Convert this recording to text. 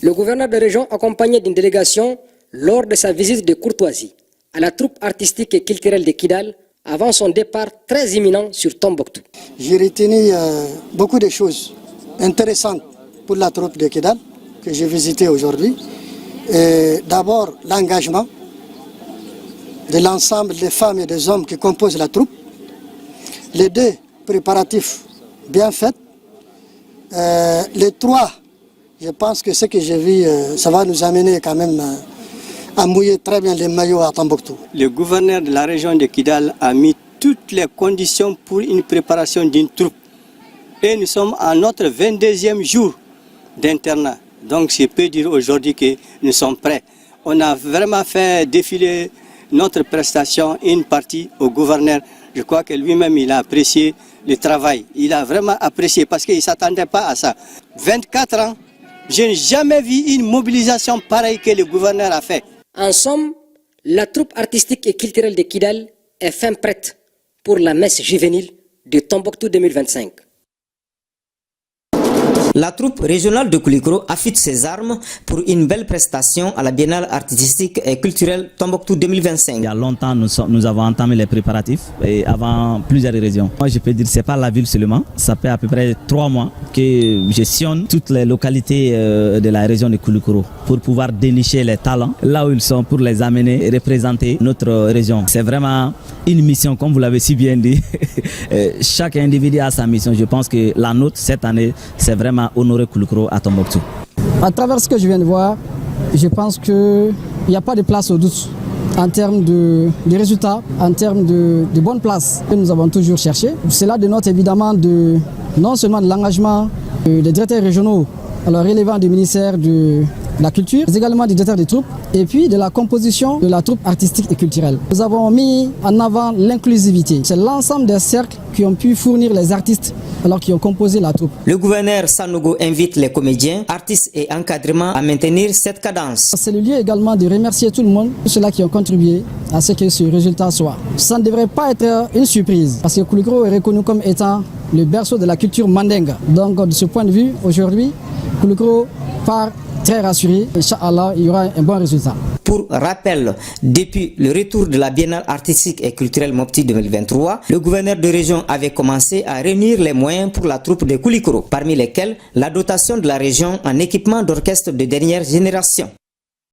Le gouverneur de région, accompagné d'une délégation lors de sa visite de courtoisie à la troupe artistique et culturelle de Kidal, avant son départ très imminent sur Tombouctou. J'ai retenu beaucoup de choses intéressantes pour la troupe de Kidal que j'ai visitée aujourd'hui. D'abord, l'engagement de l'ensemble des femmes et des hommes qui composent la troupe. Les 2 préparatifs bien faits. Les 3, je pense que ce que j'ai vu, ça va nous amener quand même à mouiller très bien les maillots à Tombouctou. Le gouverneur de la région de Kidal a mis toutes les conditions pour une préparation d'une troupe. Et nous sommes à notre 22e jour d'internat. Donc je peux dire aujourd'hui que nous sommes prêts. On a vraiment fait défiler notre prestation, une partie au gouverneur. Je crois que lui-même il a apprécié le travail. Il a vraiment apprécié parce qu'il ne s'attendait pas à ça. 24 ans, je n'ai jamais vu une mobilisation pareille que le gouverneur a fait. En somme, la troupe artistique et culturelle de Kidal est fin prête pour la messe juvénile de Tombouctou 2025. La troupe régionale de Koulikoro affûte ses armes pour une belle prestation à la Biennale artistique et culturelle Tombouctou 2025. Il y a longtemps, nous avons entamé les préparatifs et avant plusieurs régions. Moi, je peux dire que ce n'est pas la ville seulement. Ça fait à peu près 3 mois que je sillonne toutes les localités de la région de Koulikoro pour pouvoir dénicher les talents là où ils sont pour les amener et représenter notre région. C'est vraiment une mission, comme vous l'avez si bien dit. Chaque individu a sa mission. Je pense que la nôtre, cette année, c'est vraiment honorer Koulikoro à Tombouctou. À travers ce que je viens de voir, je pense qu'il n'y a pas de place au doute en termes de résultats, en termes de bonnes places que nous avons toujours cherché. Cela dénote évidemment non seulement de l'engagement des directeurs régionaux, alors relevant du ministère de la Culture, mais également des directeurs des troupes et puis de la composition de la troupe artistique et culturelle. Nous avons mis en avant l'inclusivité. C'est l'ensemble des cercles qui ont pu fournir les artistes alors qui ont composé la troupe. Le gouverneur Sanogo invite les comédiens, artistes et encadrements à maintenir cette cadence. C'est le lieu également de remercier tout le monde, tous ceux-là qui ont contribué à ce que ce résultat soit. Ça ne devrait pas être une surprise parce que Koulikoro est reconnu comme étant le berceau de la culture mandingue. Donc de ce point de vue, aujourd'hui, Koulikoro part très rassuré. Inch'Allah, il y aura un bon résultat. Pour rappel, depuis le retour de la Biennale artistique et culturelle Mopti 2023, le gouverneur de région avait commencé à réunir les moyens pour la troupe de Koulikoro, parmi lesquels la dotation de la région en équipement d'orchestre de dernière génération.